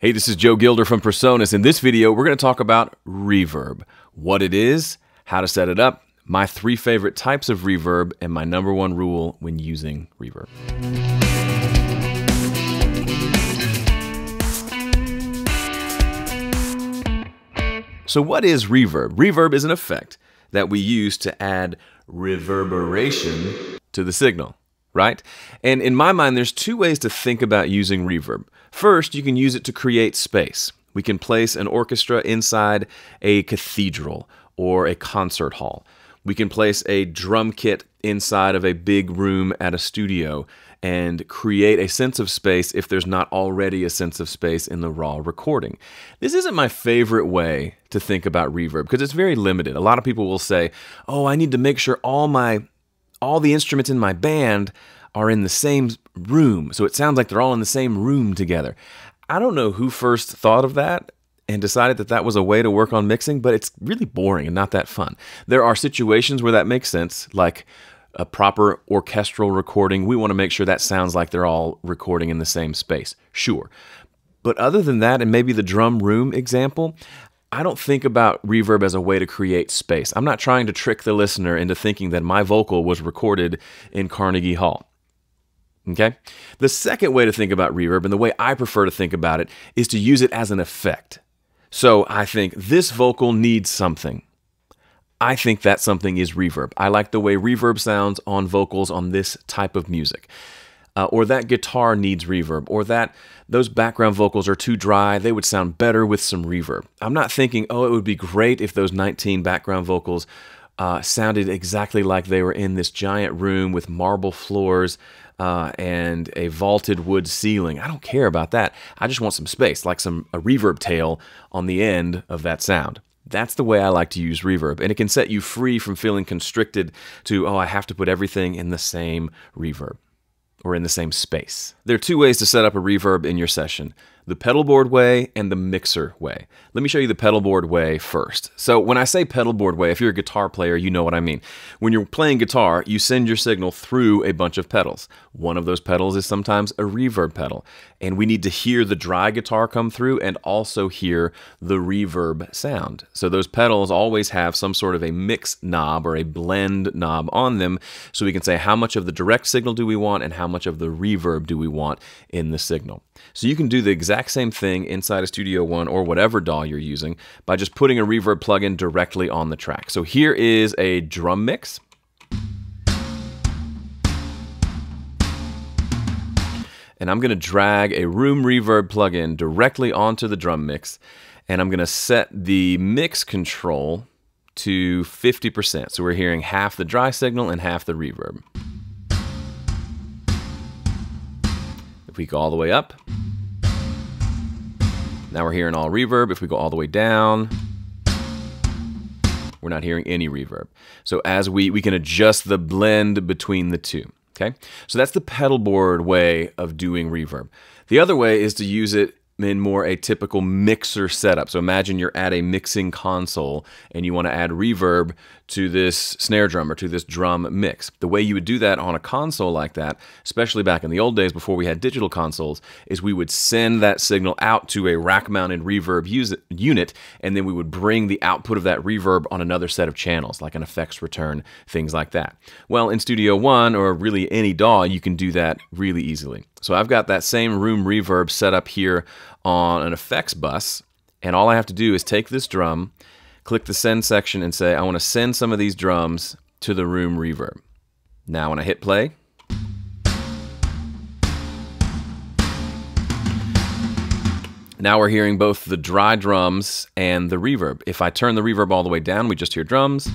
Hey, this is Joe Gilder from PreSonus. In this video, we're going to talk about reverb, what it is, how to set it up, my 3 favorite types of reverb, and my #1 rule when using reverb. So what is reverb? Reverb is an effect that we use to add reverberation to the signal, right? And in my mind, there's 2 ways to think about using reverb. First, you can use it to create space. We can place an orchestra inside a cathedral or a concert hall. We can place a drum kit inside of a big room at a studio and create a sense of space if there's not already a sense of space in the raw recording. This isn't my favorite way to think about reverb because it's very limited. A lot of people will say, oh, I need to make sure all the instruments in my band are in the same room, so it sounds like they're all in the same room together. I don't know who first thought of that and decided that that was a way to work on mixing, but it's really boring and not that fun. There are situations where that makes sense, like a proper orchestral recording. We want to make sure that sounds like they're all recording in the same space. Sure. But other than that, and maybe the drum room example, I don't think about reverb as a way to create space. I'm not trying to trick the listener into thinking that my vocal was recorded in Carnegie Hall. Okay? The second way to think about reverb, and the way I prefer to think about it, is to use it as an effect. So I think this vocal needs something. I think that something is reverb. I like the way reverb sounds on vocals on this type of music. Or that guitar needs reverb. Or that those background vocals are too dry. They would sound better with some reverb. I'm not thinking, oh, it would be great if those 19 background vocals sounded exactly like they were in this giant room with marble floors and a vaulted wood ceiling. I don't care about that. I just want some space, like a reverb tail on the end of that sound. That's the way I like to use reverb, and it can set you free from feeling constricted to, oh, I have to put everything in the same reverb or in the same space. There are 2 ways to set up a reverb in your session: the pedal board way and the mixer way. Let me show you the pedal board way first. So when I say pedal board way, if you're a guitar player, you know what I mean. When you're playing guitar, you send your signal through a bunch of pedals. One of those pedals is sometimes a reverb pedal, and we need to hear the dry guitar come through and also hear the reverb sound. So those pedals always have some sort of a mix knob or a blend knob on them, so we can say how much of the direct signal do we want and how much of the reverb do we want in the signal. So you can do the exact same thing inside of Studio One or whatever DAW you're using by just putting a reverb plugin directly on the track. So here is a drum mix. And I'm going to drag a room reverb plugin directly onto the drum mix, and I'm going to set the mix control to 50%. So we're hearing half the dry signal and half the reverb. If we go all the way up, now we're hearing all reverb. If we go all the way down, we're not hearing any reverb. So as we can adjust the blend between the 2. Okay? So that's the pedal board way of doing reverb. The other way is to use it in more a typical mixer setup. So imagine you're at a mixing console and you want to add reverb to this snare drum or to this drum mix. The way you would do that on a console like that, especially back in the old days before we had digital consoles, is we would send that signal out to a rack-mounted reverb unit, and then we would bring the output of that reverb on another set of channels, like an effects return, things like that. Well, in Studio One, or really any DAW, you can do that really easily. So I've got that same room reverb set up here on an effects bus, and all I have to do is take this drum, click the send section, and say I want to send some of these drums to the room reverb. Now when I hit play, now we're hearing both the dry drums and the reverb. If I turn the reverb all the way down, we just hear drums.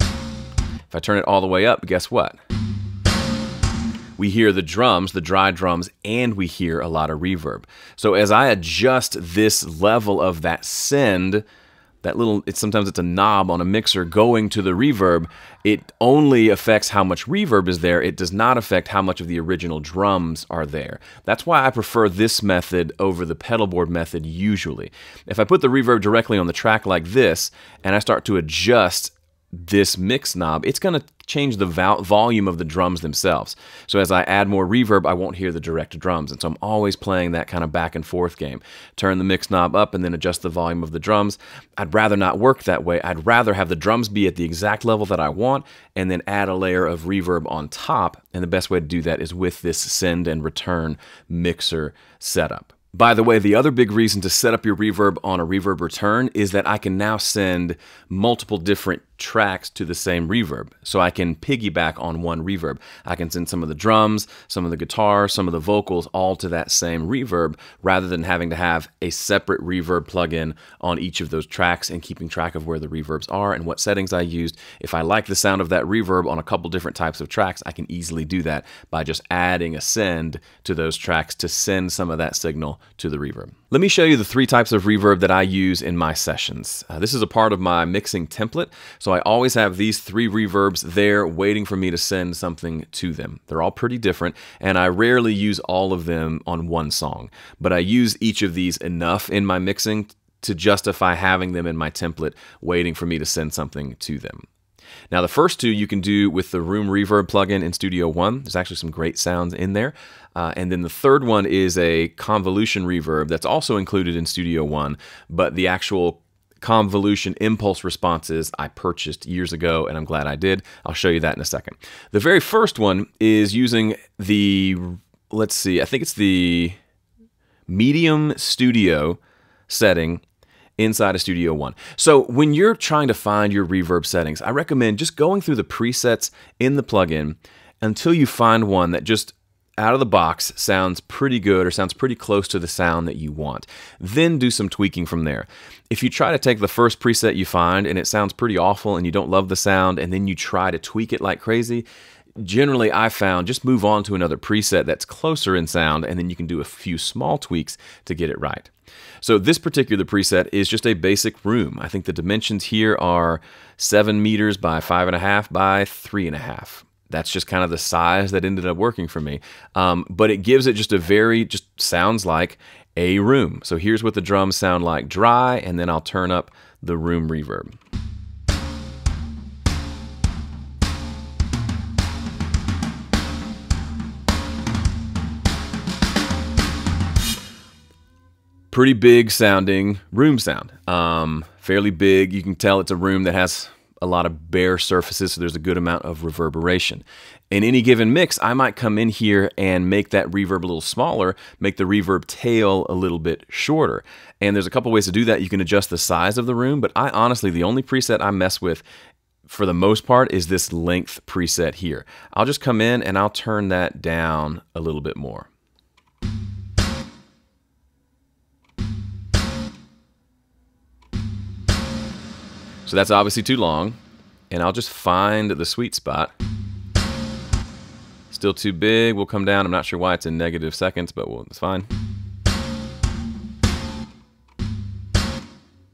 If I turn it all the way up, guess what? We hear the drums, the dry drums, and we hear a lot of reverb. So as I adjust this level of that send, that little, sometimes it's a knob on a mixer going to the reverb, it only affects how much reverb is there. It does not affect how much of the original drums are there. That's why I prefer this method over the pedal board method usually. If I put the reverb directly on the track like this, and I start to adjust this mix knob, it's going to change the volume of the drums themselves. So as I add more reverb, I won't hear the direct drums. And so I'm always playing that kind of back and forth game. Turn the mix knob up and then adjust the volume of the drums. I'd rather not work that way. I'd rather have the drums be at the exact level that I want and then add a layer of reverb on top. And the best way to do that is with this send and return mixer setup. By the way, the other big reason to set up your reverb on a reverb return is that I can now send multiple different tracks to the same reverb. So I can piggyback on one reverb. I can send some of the drums, some of the guitar, some of the vocals all to that same reverb rather than having to have a separate reverb plugin on each of those tracks and keeping track of where the reverbs are and what settings I used. If I like the sound of that reverb on a couple different types of tracks, I can easily do that by just adding a send to those tracks to send some of that signal to the reverb. Let me show you the 3 types of reverb that I use in my sessions. This is a part of my mixing template, so I always have these 3 reverbs there waiting for me to send something to them. They're all pretty different, and I rarely use all of them on one song, but I use each of these enough in my mixing to justify having them in my template waiting for me to send something to them. Now the first 2 you can do with the Room Reverb plugin in Studio One. There's actually some great sounds in there. And then the third one is a convolution reverb that's also included in Studio One, but the actual convolution impulse responses I purchased years ago, and I'm glad I did. I'll show you that in a second. The very first one is using the, let's see, I think it's the medium studio setting inside of Studio One. So when you're trying to find your reverb settings, I recommend just going through the presets in the plugin until you find one that just out of the box sounds pretty good or sounds pretty close to the sound that you want. Then do some tweaking from there. If you try to take the first preset you find and it sounds pretty awful and you don't love the sound and then you try to tweak it like crazy, generally I found just move on to another preset that's closer in sound and then you can do a few small tweaks to get it right. So this particular preset is just a basic room. I think the dimensions here are 7 meters by 5.5 by 3.5. That's just kind of the size that ended up working for me. But it gives it just a just sounds like a room. So here's what the drums sound like dry, and then I'll turn up the room reverb. Pretty big sounding room sound. Fairly big. You can tell it's a room that has a lot of bare surfaces, so there's a good amount of reverberation. In any given mix, I might come in here and make that reverb a little smaller, make the reverb tail a little bit shorter. And there's a couple ways to do that. You can adjust the size of the room, but I honestly, the only preset I mess with for the most part is this length preset here. I'll just come in and I'll turn that down a little bit more. So that's obviously too long, and I'll just find the sweet spot. Still too big, we'll come down. I'm not sure why it's in negative seconds, but it's fine.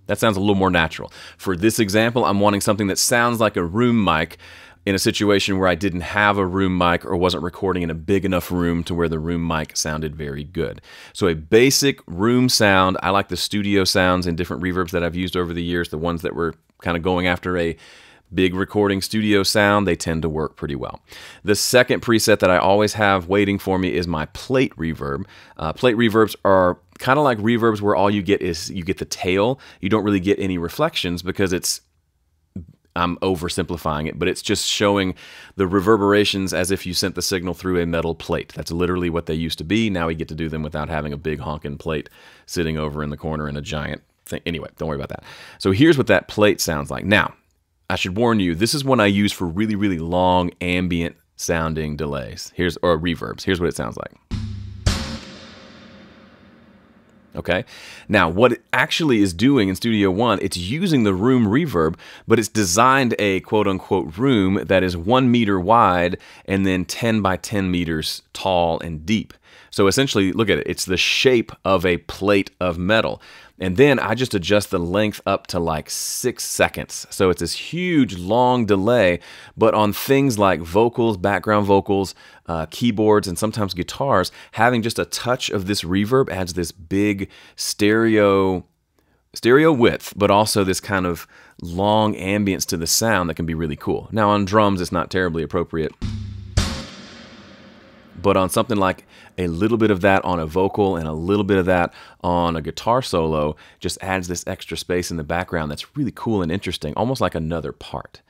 That sounds a little more natural. For this example, I'm wanting something that sounds like a room mic in a situation where I didn't have a room mic or wasn't recording in a big enough room to where the room mic sounded very good. So a basic room sound. I like the studio sounds and different reverbs that I've used over the years, the ones that were kind of going after a big recording studio sound, they tend to work pretty well. The second preset that I always have waiting for me is my plate reverb. Plate reverbs are kind of like reverbs where all you get is you get the tail. You don't really get any reflections because I'm oversimplifying it, but it's just showing the reverberations as if you sent the signal through a metal plate. That's literally what they used to be. Now we get to do them without having a big honking plate sitting over in the corner in a giant thing. Anyway, don't worry about that. So here's what that plate sounds like. Now, I should warn you, this is one I use for really, really long ambient sounding delays. Or reverbs. Here's what it sounds like. Okay. Now, what it actually is doing in Studio One, it's using the room reverb, but it's designed a quote-unquote room that is 1 meter wide and then 10 by 10 meters tall and deep. So essentially, look at it. It's the shape of a plate of metal. And then I just adjust the length up to like 6 seconds. So it's this huge, long delay. But on things like vocals, background vocals, keyboards, and sometimes guitars, having just a touch of this reverb adds this big stereo width, but also this kind of long ambience to the sound that can be really cool. Now on drums, it's not terribly appropriate. But on something like a little bit of that on a vocal and a little bit of that on a guitar solo just adds this extra space in the background that's really cool and interesting, almost like another part.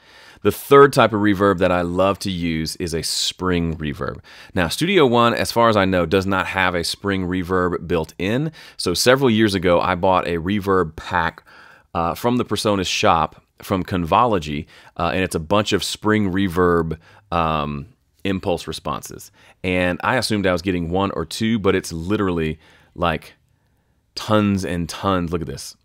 The third type of reverb that I love to use is a spring reverb. Now, Studio One, as far as I know, does not have a spring reverb built in. So several years ago, I bought a reverb pack from the PreSonus shop from Convology, and it's a bunch of spring reverb impulse responses. And I assumed I was getting one or two, but it's literally like tons and tons. Look at this.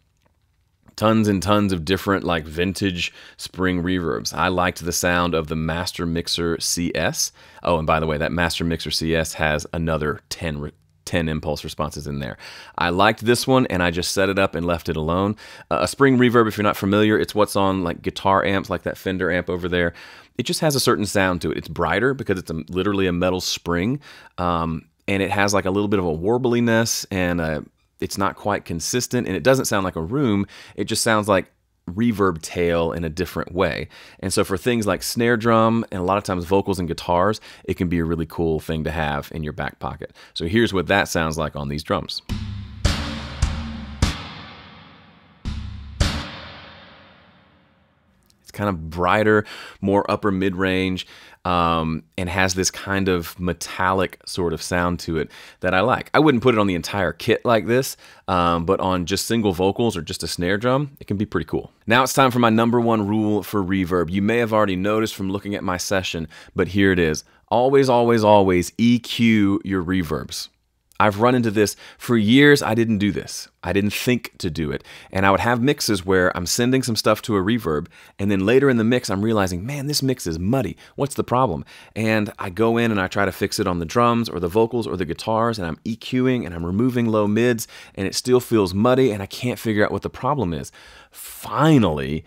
Tons and tons of different like vintage spring reverbs. I liked the sound of the Master Mixer CS. Oh, and by the way, that Master Mixer CS has another 10 impulse responses in there. I liked this one and I just set it up and left it alone. A spring reverb, if you're not familiar, it's what's on like guitar amps, like that Fender amp over there. It just has a certain sound to it. It's brighter because it's literally a metal spring, and it has like a little bit of a warbliness, and it's not quite consistent, and it doesn't sound like a room. It just sounds like reverb tail in a different way. And so for things like snare drum and a lot of times vocals and guitars, it can be a really cool thing to have in your back pocket. So here's what that sounds like on these drums. Kind of brighter, more upper mid-range, and has this kind of metallic sort of sound to it that I like. I wouldn't put it on the entire kit like this, but on just single vocals or just a snare drum, it can be pretty cool. Now it's time for my #1 rule for reverb. You may have already noticed from looking at my session, but here it is. Always, always, always EQ your reverbs. I've run into this for years. I didn't do this. I didn't think to do it. And I would have mixes where I'm sending some stuff to a reverb, and then later in the mix, I'm realizing, man, this mix is muddy. What's the problem? And I go in and I try to fix it on the drums or the vocals or the guitars, and I'm EQing and I'm removing low mids, and it still feels muddy, and I can't figure out what the problem is. Finally,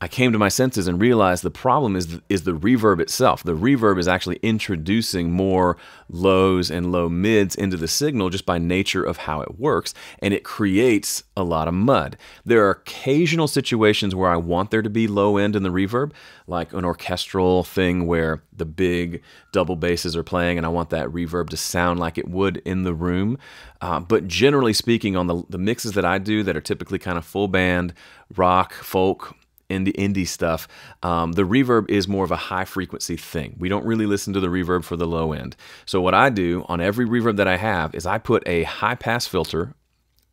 I came to my senses and realized the problem is the reverb itself. The reverb is actually introducing more lows and low mids into the signal just by nature of how it works, and it creates a lot of mud. There are occasional situations where I want there to be low end in the reverb, like an orchestral thing where the big double basses are playing and I want that reverb to sound like it would in the room. But generally speaking, on the mixes that I do that are typically kind of full band, rock, folk, indie stuff, the reverb is more of a high frequency thing. We don't really listen to the reverb for the low end. So what I do on every reverb that I have is I put a high pass filter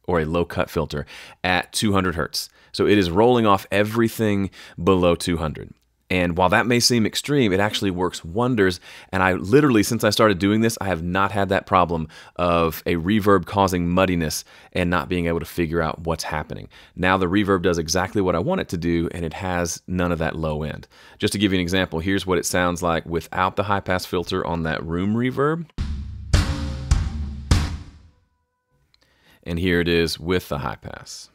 or a low cut filter at 200 hertz. So it is rolling off everything below 200. And while that may seem extreme, it actually works wonders. And I literally, since I started doing this, I have not had that problem of a reverb causing muddiness and not being able to figure out what's happening. Now the reverb does exactly what I want it to do, and it has none of that low end. Just to give you an example, here's what it sounds like without the high pass filter on that room reverb. And here it is with the high pass.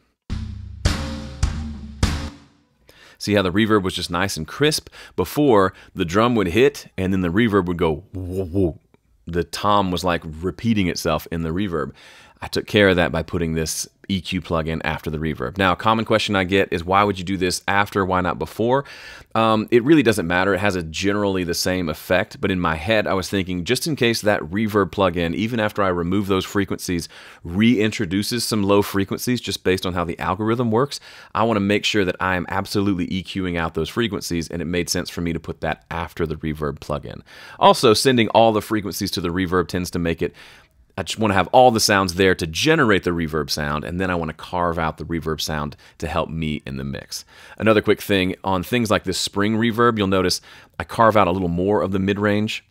See how the reverb was just nice and crisp? Before, the drum would hit and then the reverb would go whoa, whoa. The tom was like repeating itself in the reverb. I took care of that by putting this EQ plugin after the reverb. Now, a common question I get is, why would you do this after? Why not before? It really doesn't matter. It has generally the same effect, but in my head, I was thinking, just in case that reverb plugin, even after I remove those frequencies, reintroduces some low frequencies just based on how the algorithm works, I want to make sure that I am absolutely EQing out those frequencies, and it made sense for me to put that after the reverb plugin. Also, sending all the frequencies to the reverb tends to make it I just want to have all the sounds there to generate the reverb sound, and then I want to carve out the reverb sound to help me in the mix. Another quick thing, on things like this spring reverb, you'll notice I carve out a little more of the mid-range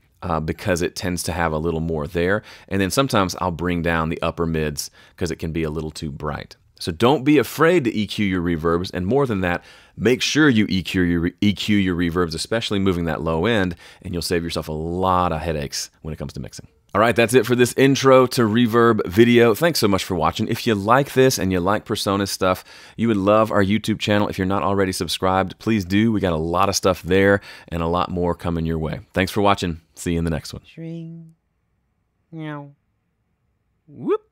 because it tends to have a little more there, and then sometimes I'll bring down the upper mids because it can be a little too bright. So don't be afraid to EQ your reverbs, and more than that, make sure you EQ your reverbs, especially moving that low end, and you'll save yourself a lot of headaches when it comes to mixing. All right, that's it for this intro to reverb video. Thanks so much for watching. If you like this and you like PreSonus stuff, you would love our YouTube channel. If you're not already subscribed, please do. We got a lot of stuff there and a lot more coming your way. Thanks for watching. See you in the next one. Meow. Whoop.